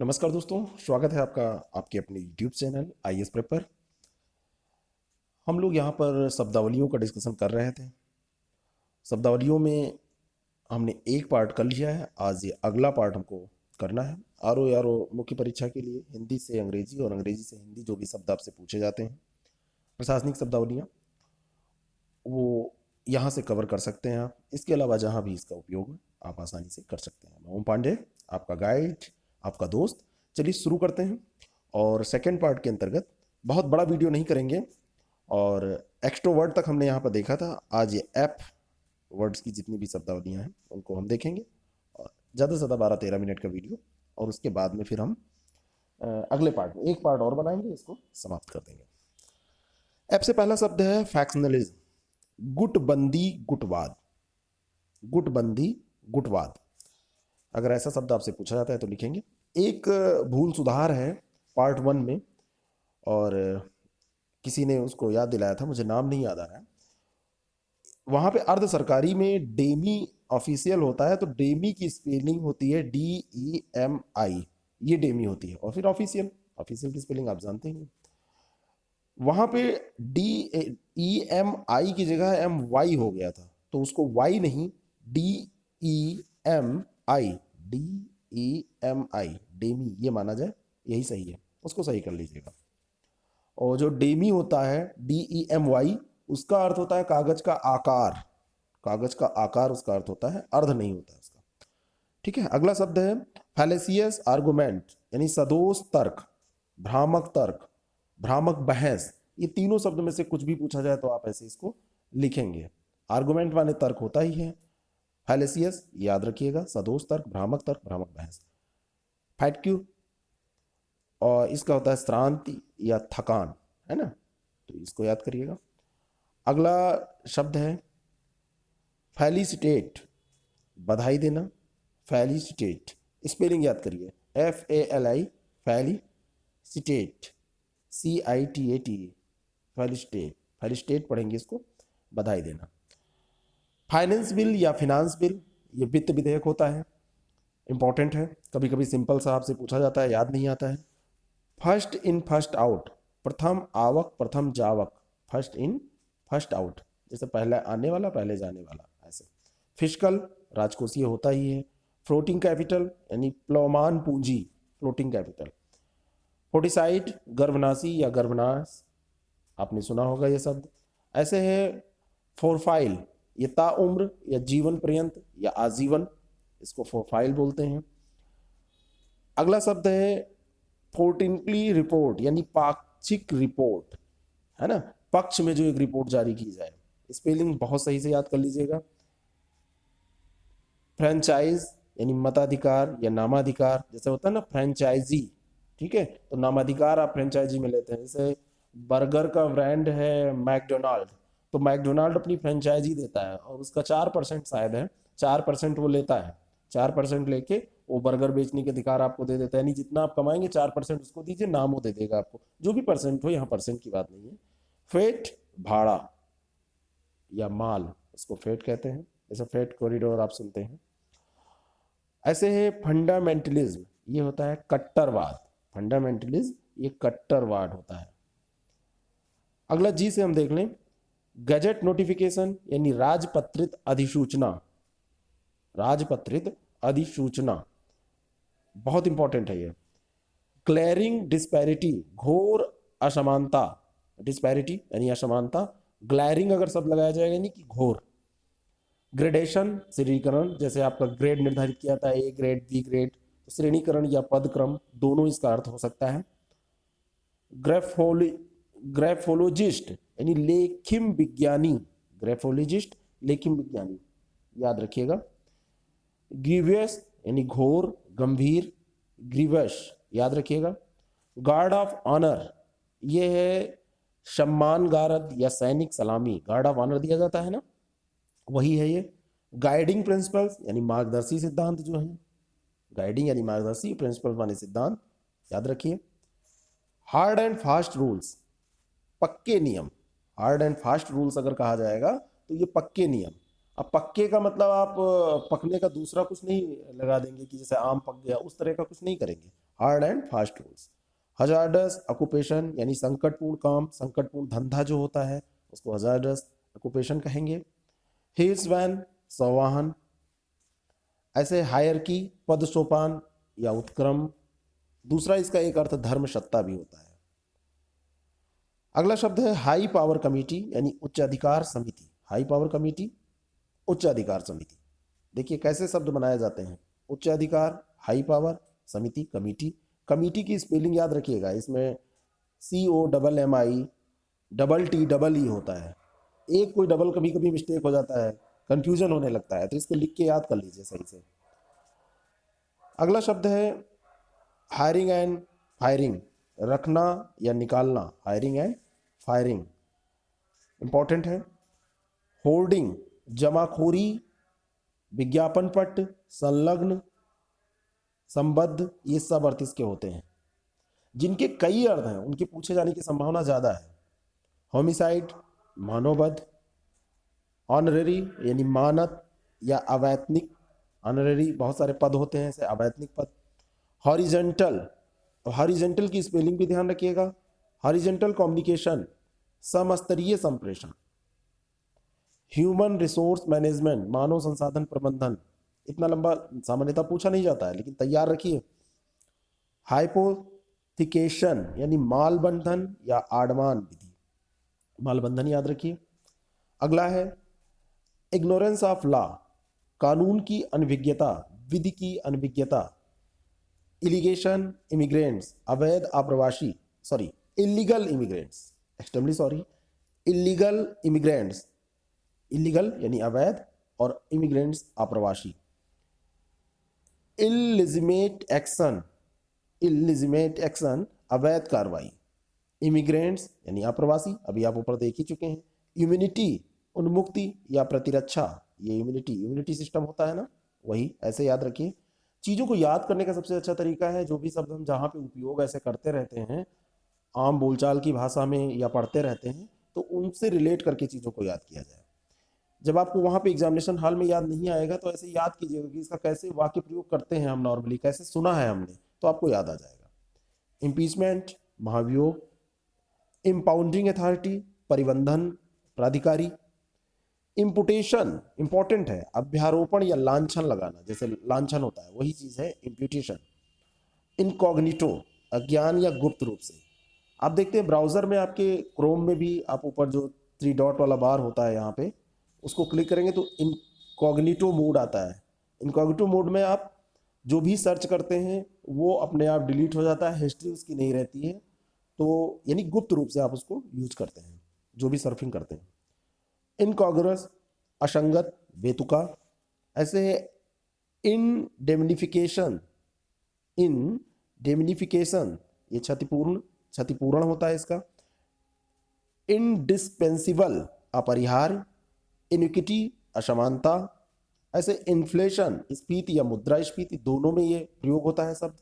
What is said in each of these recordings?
नमस्कार दोस्तों, स्वागत है आपका आपके अपने YouTube चैनल आईएएस प्रेपर। हम लोग यहाँ पर शब्दावलियों का डिस्कशन कर रहे थे। शब्दावलियों में हमने एक पार्ट कर लिया है, आज ये अगला पार्ट हमको करना है। आरओ आरओ मुख्य परीक्षा के लिए हिंदी से अंग्रेजी और अंग्रेजी से हिंदी जो भी शब्द आपसे पूछे जाते हैं, प्रशासनिक शब्दावलियाँ, वो यहाँ से कवर कर सकते हैं आप। इसके अलावा जहाँ भी इसका उपयोग आप आसानी से कर सकते हैं। मैं ओम पांडे, आपका गाइड, आपका दोस्त। चलिए शुरू करते हैं। और सेकेंड पार्ट के अंतर्गत बहुत बड़ा वीडियो नहीं करेंगे, और एक्स्ट्रोवर्ड तक हमने यहाँ पर देखा था। आज ये ऐप वर्ड्स की जितनी भी शब्दावलियाँ हैं उनको हम देखेंगे, और ज़्यादा से ज़्यादा 12-13 मिनट का वीडियो। और उसके बाद में फिर हम अगले पार्ट में एक पार्ट और बनाएंगे, इसको समाप्त कर देंगे। ऐप से पहला शब्द है फैक्शनलिज्म, गुटबंदी गुटवाद। गुटबंदी गुटवाद, अगर ऐसा शब्द आपसे पूछा जाता है तो लिखेंगे। एक भूल सुधार है पार्ट 1 में, और किसी ने उसको याद दिलाया था, मुझे नाम नहीं याद आ रहा है। वहाँ पे अर्ध सरकारी में डेमी ऑफिशियल होता है, तो डेमी की स्पेलिंग होती है DEMI, ये डेमी होती है। और फिर ऑफिशियल, ऑफिशियल की स्पेलिंग आप जानते हैं। वहाँ पे DEMI की जगह MY हो गया था, तो उसको Y नहीं, DEMI, DEMI, डेमी ये माना जाए, यही सही है, उसको सही कर लीजिएगा। और जो डेमी होता है DEMY, उसका अर्थ होता है कागज का आकार। कागज का आकार उसका अर्थ होता है, अर्ध नहीं होता है उसका। ठीक है, अगला शब्द है फैलेसियस आर्गुमेंट, यानी सदोष तर्क, भ्रामक तर्क, भ्रामक बहस। ये तीनों शब्द में से कुछ भी पूछा जाए तो आप ऐसे इसको लिखेंगे। आर्गुमेंट माने तर्क होता ही है, फैलेसियस याद रखिएगा, सदोष तर्क, भ्रामक तर्क, भ्रामक बहस। फैट क्यू, और इसका होता है श्रांति या थकान, है ना, तो इसको याद करिएगा। अगला शब्द है फेलिसिटेट, बधाई देना। फेलिसिटेट स्पेलिंग याद करिए, FALI, felicitate, CITATE, felicitate, felicitate पढ़ेंगे इसको, बधाई देना। फाइनेंस बिल या फिनांस बिल, ये वित्त विधेयक होता है, इंपॉर्टेंट है। कभी कभी सिंपल सा आपसे पूछा जाता है, याद नहीं आता है। फर्स्ट इन फर्स्ट आउट, प्रथम आवक प्रथम जावक, फर्स्ट इन फर्स्ट आउट, जैसे पहले आने वाला पहले जाने वाला, ऐसे। फिस्कल, राजकोषीय होता ही है। फ्लोटिंग कैपिटल यानी प्लवमान पूंजी, फ्लोटिंग कैपिटल। फोर्टिसाइड, गर्भनाशी या गर्भनाश, आपने सुना होगा ये शब्द। ऐसे है फोरफाइल, ये ताउम्र या जीवन पर्यंत या आजीवन, इसको फोरफाइल बोलते हैं। अगला शब्द है फोर्टिनली रिपोर्ट, यानी पाक्षिक रिपोर्ट, है ना, पक्ष में जो एक रिपोर्ट जारी की जाए। स्पेलिंग बहुत सही से याद कर लीजिएगा। फ्रेंचाइज यानी मताधिकार या नामाधिकार, जैसे होता है ना फ्रेंचाइजी, ठीक है, तो नामाधिकार आप फ्रेंचाइजी में लेते हैं। जैसे बर्गर का ब्रांड है मैकडोनाल्ड, तो मैकडोनाल्ड अपनी फ्रेंचाइजी देता है, और उसका 4% शायद है, 4% वो लेता है। 4% लेके वो बर्गर बेचने के अधिकार आपको दे देता है, यानी जितना आप कमाएंगे 4% उसको दीजिए, नाम वो दे देगा आपको, जो भी परसेंट हो, यहाँ परसेंट की बात नहीं है। फेट, भाड़ा या माल, उसको फेट कहते हैं, जैसे फेट कॉरिडोर आप सुनते हैं। ऐसे है फंडामेंटलिज्म, ये होता है कट्टरवाद। फंडामेंटलिज्म ये कट्टरवाद होता है। अगला जी से हम देख लें, गजट नोटिफिकेशन यानी राजपत्रित अधिसूचना। राजपत्रित अधिसूचना बहुत इंपॉर्टेंट है ये। ग्लेरिंग डिस्पैरिटी, घोर असमानता, डिस्पैरिटी यानी असमानता, ग्लैरिंग अगर सब लगाया जाएगा यानी कि घोर। ग्रेडेशन, श्रेणीकरण, जैसे आपका ग्रेड निर्धारित किया था, A ग्रेड, B ग्रेड, तो श्रेणीकरण या पदक्रम दोनों इसका अर्थ हो सकता है। ग्रेफोलॉजिस्ट यानी लेखिम विज्ञानी, ग्रेफोलॉजिस्ट लेखिम विज्ञानी, याद रखिएगा। ग्रीवियस यानी घोर गंभीर, ग्रीवश याद रखिएगा। गार्ड ऑफ ऑनर, ये है सम्मान गारद या सैनिक सलामी, गार्ड ऑफ ऑनर दिया जाता है ना, वही है ये। गाइडिंग प्रिंसिपल्स यानी मार्गदर्शी सिद्धांत जो है, गाइडिंग यानी मार्गदर्शी, प्रिंसिपल माने सिद्धांत, याद रखिए। हार्ड एंड फास्ट रूल्स, पक्के नियम। हार्ड एंड फास्ट रूल्स अगर कहा जाएगा तो ये पक्के नियम। अब पक्के का मतलब आप पकने का दूसरा कुछ नहीं लगा देंगे कि जैसे आम पक गया, उस तरह का कुछ नहीं करेंगे। Hard and fast rules. Hazardous occupation यानी संकटपूर्ण काम, संकटपूर्ण धंधा जो होता है उसको हजार्डस ऑक्यूपेशन कहेंगे। हिल्स वैन संवाहन, ऐसे हायरकी पद सोपान या उत्क्रम। दूसरा इसका एक अर्थ धर्मसत्ता भी होता है। अगला शब्द है हाई पावर कमेटी यानी उच्च अधिकार समिति। हाई पावर कमेटी, उच्च अधिकार समिति। देखिए कैसे शब्द बनाए जाते हैं, उच्च अधिकार, हाई पावर, समिति, कमेटी। कमेटी की स्पेलिंग याद रखिएगा, इसमें COMMI TTE होता है। एक कोई डबल कभी कभी मिस्टेक हो जाता है, कंफ्यूजन होने लगता है, तो इसको लिख के याद कर लीजिए सही से। अगला शब्द है हायरिंग एंड फायरिंग, रखना या निकालना, हायरिंग एंड फायरिंग इंपॉर्टेंट है। होर्डिंग जमाखोरी, विज्ञापन पट, संलग्न, संबद्ध, ये सब अर्थ इसके होते हैं जिनके कई अर्थ हैं, उनके पूछे जाने की संभावना ज़्यादा है। होमिसाइड मानववध, ऑनररी यानी मानद या अवैतनिक, ऑनररी बहुत सारे पद होते हैं ऐसे अवैतनिक पद। हॉरिजेंटल, हॉरिजेंटल की स्पेलिंग भी ध्यान रखिएगा, हॉरिजेंटल कम्युनिकेशन, समस्तरीय संप्रेषण। ह्यूमन रिसोर्स मैनेजमेंट, मानव संसाधन प्रबंधन, इतना लंबा सामान्यतः पूछा नहीं जाता है लेकिन तैयार रखिए। हाइपोथिकेशन यानी माल बंधन या आडमान विधि, माल बंधन याद रखिए। अगला है इग्नोरेंस ऑफ लॉ, कानून की अनभिज्ञता, विधि की अनभिज्ञता। इलीगेशन इमिग्रेंट्स, अवैध आप्रवासी, sorry illegal immigrants, extremely sorry, illegal immigrants, illegal यानी अवैध और इमिग्रेंट्स आप्रवासी। इलिजिमेट एक्शन, इलिजिमेट एक्शन अवैध कार्रवाई। इमिग्रेंट्स यानी अप्रवासी, अभी आप ऊपर देख ही चुके हैं। इम्यूनिटी उन्मुक्ति या प्रतिरक्षा, ये इम्यूनिटी सिस्टम होता है ना, वही ऐसे याद रखिए। चीज़ों को याद करने का सबसे अच्छा तरीका है, जो भी शब्द हम जहाँ पे उपयोग ऐसे करते रहते हैं आम बोलचाल की भाषा में या पढ़ते रहते हैं, तो उनसे रिलेट करके चीज़ों को याद किया जाए। जब आपको वहाँ पे एग्जामिनेशन हॉल में याद नहीं आएगा तो ऐसे याद कीजिएगा कि इसका कैसे वाक्य प्रयोग करते हैं हम नॉर्मली, कैसे सुना है हमने, तो आपको याद आ जाएगा। इम्पीचमेंट महाभियोग, इम्पाउंडिंग अथॉरिटी परिबंधन प्राधिकारी। इम्पुटेशन इंपॉर्टेंट है, अभ्यारोपण या लांछन लगाना, जैसे लांछन होता है वही चीज़ है इम्प्यूटेशन। इनकॉग्निटो अज्ञान या गुप्त रूप से। आप देखते हैं ब्राउज़र में आपके क्रोम में भी आप ऊपर जो 3 डॉट वाला बार होता है यहाँ पे, उसको क्लिक करेंगे तो इनकॉग्निटो मोड आता है। इनकॉग्निटो मोड में आप जो भी सर्च करते हैं वो अपने आप डिलीट हो जाता है, हिस्ट्री उसकी नहीं रहती है, तो यानी गुप्त रूप से आप उसको यूज करते हैं जो भी सर्फिंग करते हैं। इनकॉग्रस असंगत बेतुका, ऐसे इंडेमनिफिकेशन, इंडेमनिफिकेशन ये क्षतिपूर्ण होता है इसका। इंडिस्पेंसिबल अपरिहार्य, इनिक्विटी असमानता, ऐसे इन्फ्लेशन स्फीति या मुद्रास्फीति, दोनों में ये प्रयोग होता है शब्द।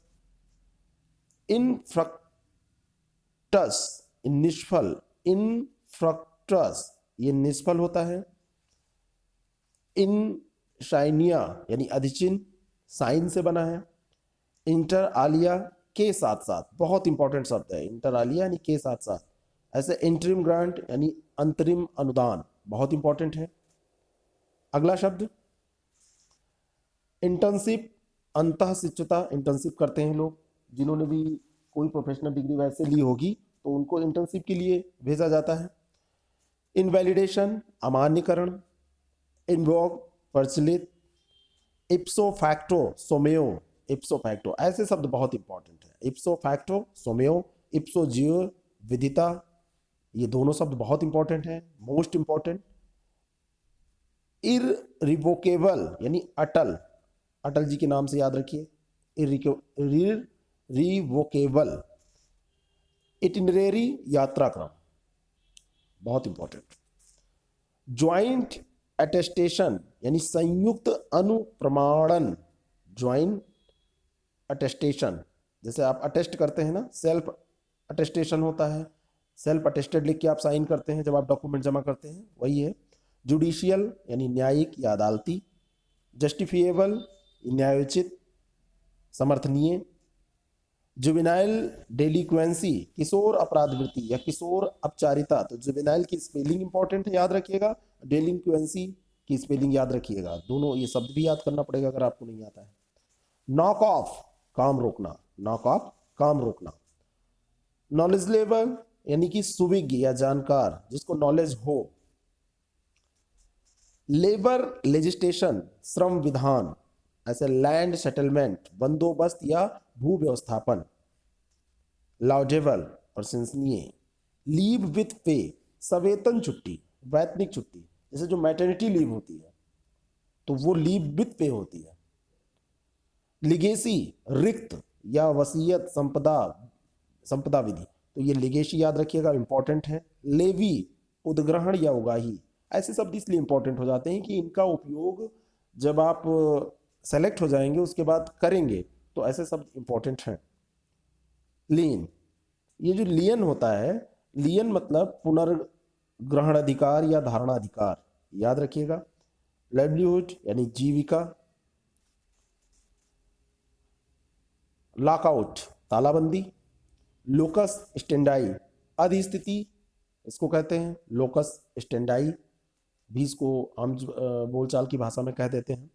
इनफ्रक्टस निष्फल, इनफ्रक्टस ये निष्फल होता है। इन शाइनिया यानी अधिचिन्ह, साइन से बना है। इंटर आलिया के साथ साथ, बहुत इंपॉर्टेंट शब्द है इंटर आलिया यानी के साथ साथ। ऐसे इंटरिम ग्रांट यानी अंतरिम अनुदान, बहुत इंपॉर्टेंट है। अगला शब्द इंटर्नशिप, अंतःशिक्षुता, इंटर्नशिप करते हैं लोग, जिन्होंने भी कोई प्रोफेशनल डिग्री वैसे ली होगी तो उनको इंटर्नशिप के लिए भेजा जाता है। इनवैलिडेशन अमान्यकरण, इन्वोक प्रचलित, इप्सो फैक्टो सोमेओ, इप्सो फैक्टो, ऐसे शब्द बहुत इंपॉर्टेंट है। इप्सो फैक्टो सोमेओ, इप्सो जियो विदिता, ये दोनों शब्द बहुत इंपॉर्टेंट है, मोस्ट इंपॉर्टेंट। इररिवोकेबल यानी अटल, अटल जी के नाम से याद रखिए, इररिवोकेबल। इटिनरेरी यात्रा क्रम, बहुत इंपॉर्टेंट। ज्वाइंट अटेस्टेशन यानी संयुक्त अनुप्रमाणन, ज्वाइंट अटेस्टेशन, जैसे आप अटेस्ट करते हैं ना, सेल्फ अटेस्टेशन होता है, सेल्फ अटेस्टेड लिख के आप साइन करते हैं जब आप डॉक्यूमेंट जमा करते हैं, वही है। जुडिशियल यानी न्यायिक या अदालती। जस्टिफिएबल न्यायोचित समर्थनीय। जुवेनाइल डेलिक्वेंसी, किशोर अपराध वृत्ति या किशोर अपचारिता, तो जुवेनाइल की स्पेलिंग इंपॉर्टेंट है, याद रखिएगा। डेलिक्वेंसी की स्पेलिंग याद रखिएगा, दोनों ये शब्द भी याद करना पड़ेगा अगर आपको नहीं आता है। नॉक ऑफ, काम रोकना, नॉक ऑफ काम रोकना। नॉलेज लेवल यानी कि सुविज्ञ या जानकार, जिसको नॉलेज हो। लेबर लेजिस्लेशन, श्रम विधान, ऐसे लैंड सेटलमेंट, बंदोबस्त या भू व्यवस्थापन। लाउडेबल, प्रशंसनीय। लीव विथ पे, सवेतन छुट्टी, वैतनिक छुट्टी, जैसे जो मैटरनिटी लीव होती है तो वो लीव विथ पे होती है। लिगेसी, रिक्त या वसीयत, संपदा, संपदा विधि, तो ये लिगेसी याद रखिएगा, इंपॉर्टेंट है। लेवी, उद्ग्रहण या उगाही, ऐसे शब्द इसलिए इंपॉर्टेंट हो जाते हैं कि इनका उपयोग जब आप सेलेक्ट हो जाएंगे उसके बाद करेंगे, तो ऐसे शब्द इंपॉर्टेंट हैं। लीन, ये जो लियन होता है, लियन मतलब पुनर्ग्रहण अधिकार या धारणा अधिकार, याद रखिएगा। लाइवलीहुड यानी जीविका। लॉकआउट, तालाबंदी। लोकस स्टेंडाई, अधिस्थिति इसको कहते हैं, लोकस स्टेंडाई भी इसको आम बोलचाल की भाषा में कह देते हैं।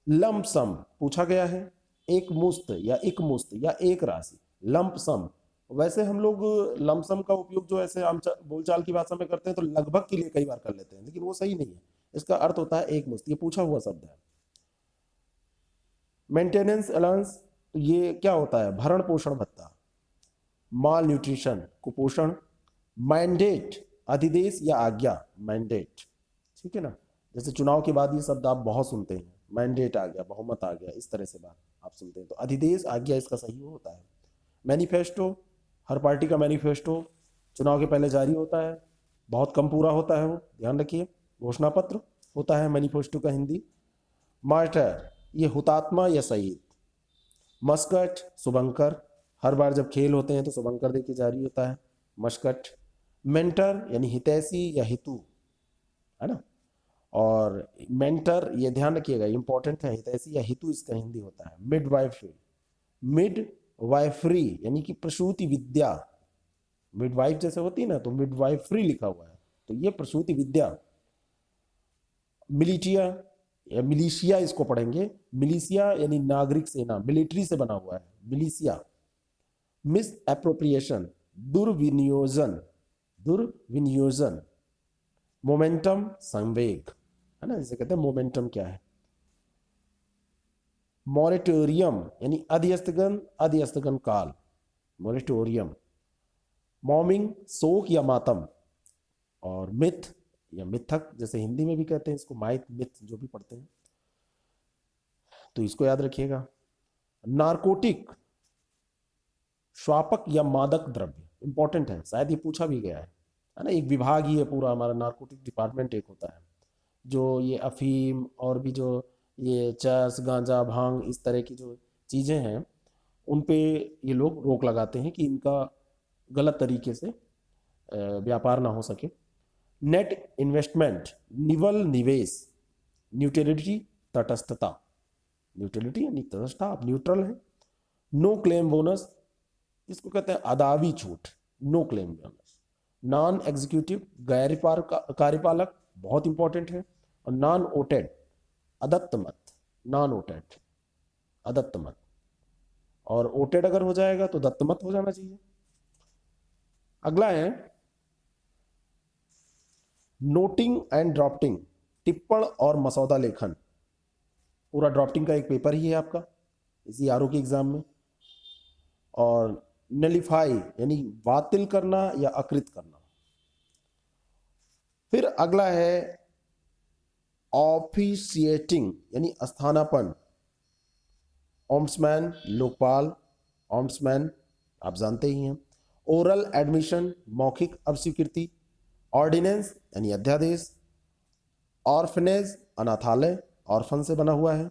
लंप सम, पूछा गया है, एक मुश्त या एक मुश्त या एक राशि, लंप सम। वैसे हम लोग लमसम का उपयोग जो ऐसे आम बोलचाल की भाषा में करते हैं तो लगभग के लिए कई बार कर लेते हैं, लेकिन वो सही नहीं है। इसका अर्थ होता है एक मुश्त, ये पूछा हुआ शब्द है। मेंटेनेंस अलाउंस, तो ये क्या होता है, भरण पोषण भत्ता। माल न्यूट्रिशन, कुपोषण। मैंडेट, अधिदेश या आज्ञा, मैंडेट, ठीक है ना। जैसे चुनाव के बाद ये शब्द आप बहुत सुनते हैं, मैंडेट आ गया, बहुमत आ गया, इस तरह से बात आप सुनते हैं, तो अधिदेश आज्ञा इसका सही होता है। मैनिफेस्टो, हर पार्टी का मैनिफेस्टो चुनाव के पहले जारी होता है, बहुत कम पूरा होता है वो, ध्यान रखिए। घोषणा पत्र होता है मैनिफेस्टो का हिंदी। मार्टर, ये हुतात्मा या शहीद। मस्कट, शुभंकर, हर बार जब खेल होते हैं तो शुभंकर देखिए जारी होता है, मस्कट। मेंटर यानी हितैषी या हितू, है ना। और मेंटर ये ध्यान रखिएगा, इंपॉर्टेंट है, हितैषी या हितू इसका हिंदी होता है। मिड वाइफरी, मिड वाइफरी यानी कि प्रसूति विद्या, मिड वाइफ जैसे होती है ना तो मिड वाइफरी लिखा हुआ है, तो ये प्रसूति विद्या। मिलिटिया या मिलिशिया इसको पढ़ेंगे, मिलिशिया यानी नागरिक सेना, मिलिट्री से बना हुआ है मिलिशिया। मिस एप्रोप्रिएशन, दुर्विनियोजन, दुर्विनियोजन। मोमेंटम, संवेग, है ना, जिसे कहते हैं मोमेंटम क्या है। मॉरेटोरियम यानी अध्यस्तगन, अध्यस्तगन काल, मॉरेटोरियम। मॉर्मिंग, शोक या मातम। और मिथ या मिथक, जैसे हिंदी में भी कहते हैं इसको, माइथ मिथ जो भी पढ़ते हैं, तो इसको याद रखिएगा। नारकोटिक, श्वापक या मादक द्रव्य, इंपॉर्टेंट है, शायद ये पूछा भी गया है ना। एक विभाग ही है पूरा हमारा, नारकोटिक डिपार्टमेंट एक होता है, जो ये अफीम और भी जो ये चरस, गांजा, भांग, इस तरह की जो चीज़ें हैं उन पे ये लोग रोक लगाते हैं कि इनका गलत तरीके से व्यापार ना हो सके। नेट इन्वेस्टमेंट, निवल निवेश। न्यूट्रलिटी, तटस्थता, न्यूट्रलिटी यानी तटस्थता, आप न्यूट्रल हैं। नो क्लेम बोनस, इसको कहते हैं अदावी छूट, no claim bonus. Non executive, गैर कार्यपालक, बहुत इंपॉर्टेंट है। और नॉन ओटेड, अदत्त मत, नॉन ओटेड, अदत्त मत। और ओटेड अगर हो जाएगा तो दत्त मत हो जाना चाहिए। अगला है नोटिंग एंड ड्राफ्टिंग, टिप्पण और मसौदा लेखन। पूरा ड्राफ्टिंग का एक पेपर ही है आपका इसी आरओ के एग्जाम में। और नलिफाई यानी बातिल करना या अकृत करना। फिर अगला है ऑफिशिएटिंग यानी स्थानापन्न। ओम्समैन, लोकपाल, ओम्समैन आप जानते ही हैं। ओरल एडमिशन, मौखिक अस्वीकृति। ऑर्डिनेंस यानी अध्यादेश। ऑर्फनेज, अनाथालय, ऑर्फन से बना हुआ है।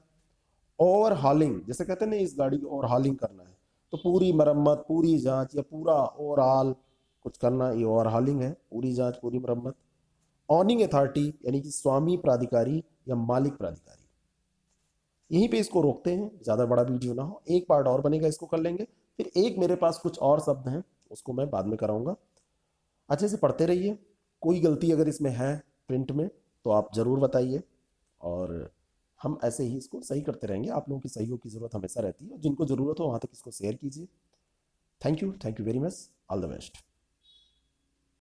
ओवरहॉलिंग, जैसे कहते हैं ना इस गाड़ी की ओवरहॉलिंग करना है, तो पूरी मरम्मत, पूरी जांच या पूरा ओवरऑल कुछ करना, ये ओवरहॉलिंग है, पूरी जांच, पूरी मरम्मत। ऑनिंग अथॉरिटी यानी कि स्वामी प्राधिकारी या मालिक प्राधिकारी। यहीं पे इसको रोकते हैं, ज़्यादा बड़ा वीडियो ना हो। एक पार्ट और बनेगा, इसको कर लेंगे। फिर एक मेरे पास कुछ और शब्द हैं, उसको मैं बाद में कराऊंगा। अच्छे से पढ़ते रहिए। कोई गलती अगर इसमें है प्रिंट में तो आप ज़रूर बताइए, और हम ऐसे ही इसको सही करते रहेंगे। आप लोगों की सहयोग की ज़रूरत हमेशा रहती है, जिनको ज़रूरत हो वहाँ तक इसको शेयर कीजिए। Thank you very much. All the best.